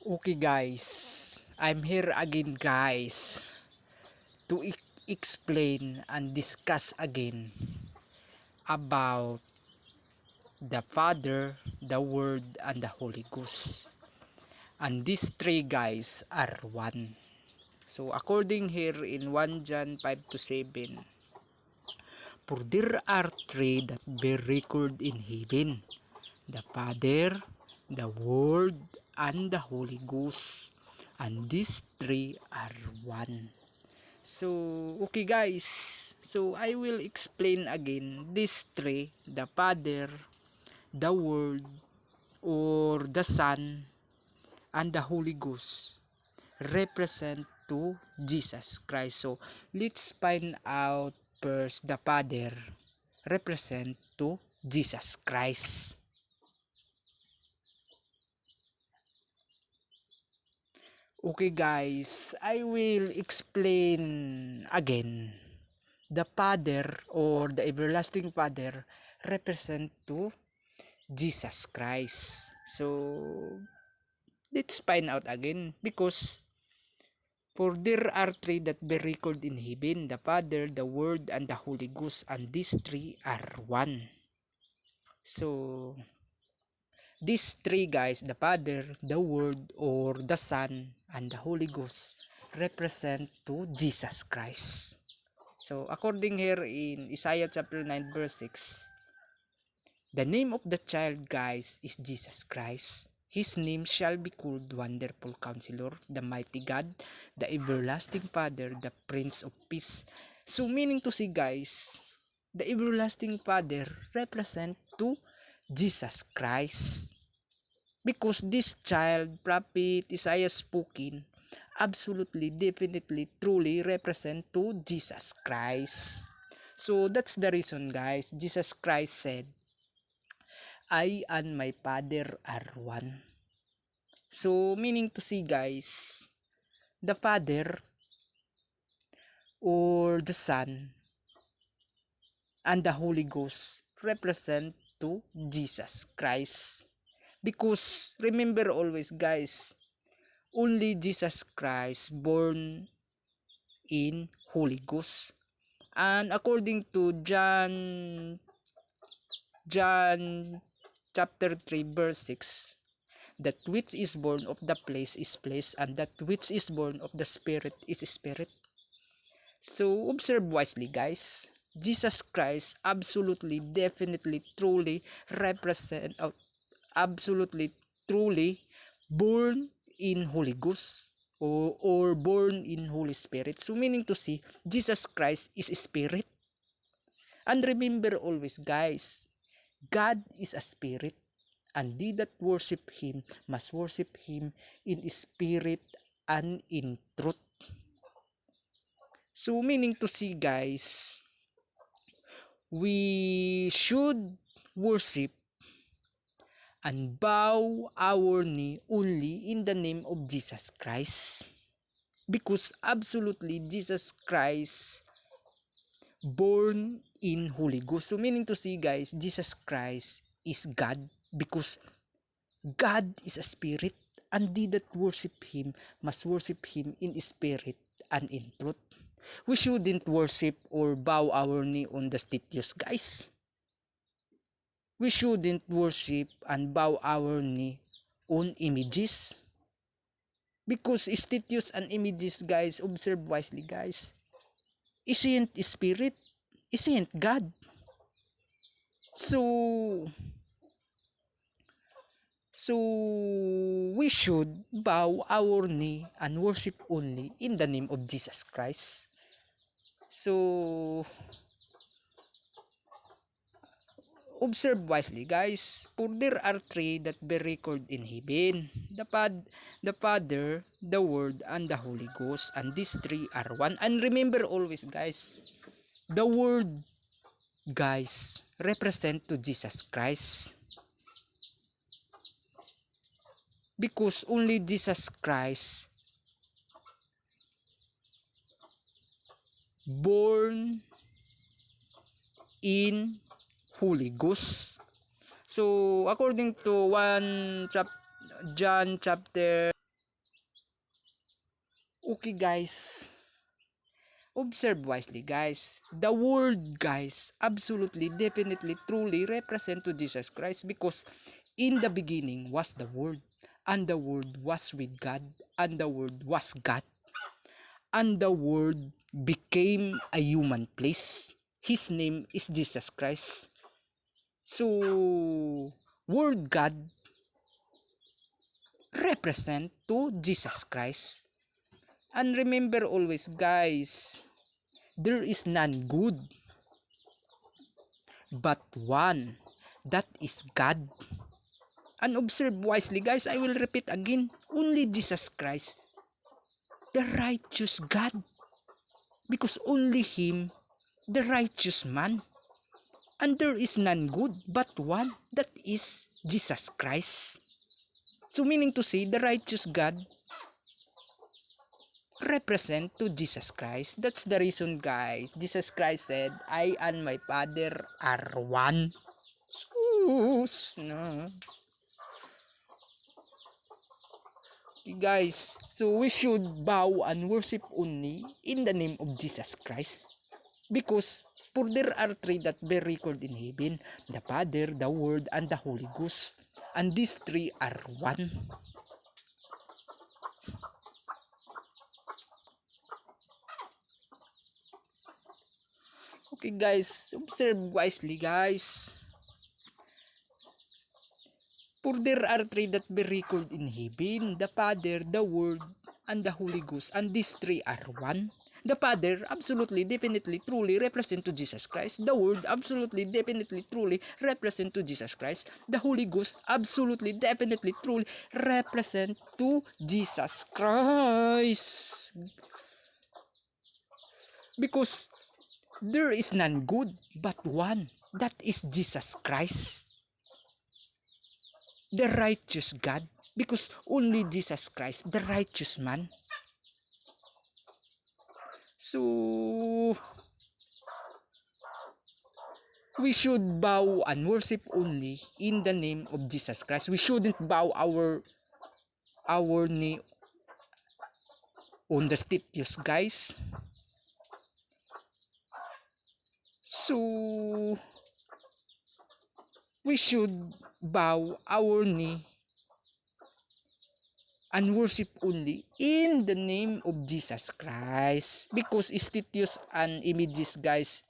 Okay guys, I'm here again guys to explain and discuss again about the Father, the Word, and the Holy Ghost. And these three guys are one. So according here in 1 John 5 to 7, for there are three that bear record in heaven, the Father, the Word, and the Holy Ghost. And these three are one. So, okay guys. So, I will explain again these three, the Father, the Word, or the Son, and the Holy Ghost represent to Jesus Christ. So, let's find out first the Father represent to Jesus Christ. Okay guys, I will explain again. The Father or the everlasting Father represent to Jesus Christ. So let's find out again because for there are three that bear record in heaven, the Father, the Word, and the Holy Ghost, and these three are one. So these three guys, the Father, the Word, or the Son, and the Holy Ghost represent to Jesus Christ. So according here in Isaiah chapter 9 verse 6, the name of the child guys is Jesus Christ. His name shall be called Wonderful Counselor, the Mighty God, the Everlasting Father, the Prince of Peace. So meaning to see guys, the Everlasting Father represent to Jesus Christ. Because this child, prophet Isaiah spoken, absolutely, definitely, truly represent to Jesus Christ. So that's the reason guys, Jesus Christ said, I and my Father are one. So meaning to see guys, the Father or the Son and the Holy Ghost represent to Jesus Christ. Because remember always guys, only Jesus Christ born in Holy Ghost. And according to John chapter 3 verse 6, that which is born of the flesh is flesh, and that which is born of the spirit is spirit. So observe wisely guys. Jesus Christ absolutely, definitely, truly represent, absolutely, truly born in Holy Ghost or born in Holy Spirit. So meaning to see, Jesus Christ is Spirit. And remember always guys, God is a Spirit, and they that worship Him must worship Him in spirit and in truth. So meaning to see guys, we should worship and bow our knee only in the name of Jesus Christ. Because absolutely Jesus Christ born in Holy Ghost. So meaning to see guys, Jesus Christ is God because God is a spirit, and they that worship Him must worship Him in spirit and in truth. We shouldn't worship or bow our knee on the statues guys. We shouldn't worship and bow our knee on images. Because statues and images guys, observe wisely guys, isn't spirit, isn't God. So so we should bow our knee and worship only in the name of Jesus Christ. So observe wisely guys, for there are three that bear record in heaven, the Father, the Word, and the Holy Ghost, and these three are one. And remember always guys, the Word guys represent to Jesus Christ, because only Jesus Christ born in Holy Ghost. So according to John chapter Okay guys, observe wisely guys. The word guys absolutely, definitely, truly represent to Jesus Christ, because in the beginning was the word, and the word was with God, and the word was God, and the word became a human place. His name is Jesus Christ. So word God represent to Jesus Christ. And remember always guys, there is none good but one, that is God. And observe wisely guys, I will repeat again, only Jesus Christ, the righteous God, because only Him, the righteous man. And there is none good but one, that is Jesus Christ. So meaning to say, the righteous God represent to Jesus Christ. That's the reason guys, Jesus Christ said, I and my Father are one. Sus, no. Okay, guys, so we should bow and worship only in the name of Jesus Christ, because for there are three that bear record in heaven, the Father, the Word, and the Holy Ghost, and these three are one. Okay guys, observe wisely guys. For there are three that be recalled in heaven, the Father, the Word, and the Holy Ghost, and these three are one. The Father, absolutely, definitely, truly represent to Jesus Christ. The Word, absolutely, definitely, truly represent to Jesus Christ. The Holy Ghost, absolutely, definitely, truly represent to Jesus Christ. Because there is none good but one, that is Jesus Christ, the righteous God, because only Jesus Christ, the righteous man. So we should bow and worship only in the name of Jesus Christ. We shouldn't bow our knee on the statues, guys. So we should bow our knee and worship only in the name of Jesus Christ, because statues and images guys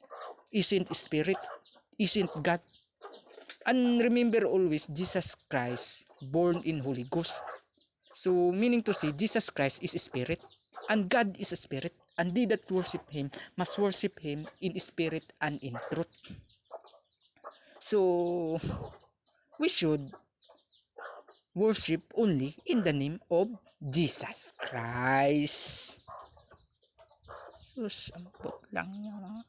isn't spirit, isn't God. And remember always, Jesus Christ born in Holy Ghost. So meaning to say, Jesus Christ is spirit, and God is a spirit, and they that worship Him must worship Him in spirit and in truth. So we should worship only in the name of Jesus Christ. Sus, ampot lang yun.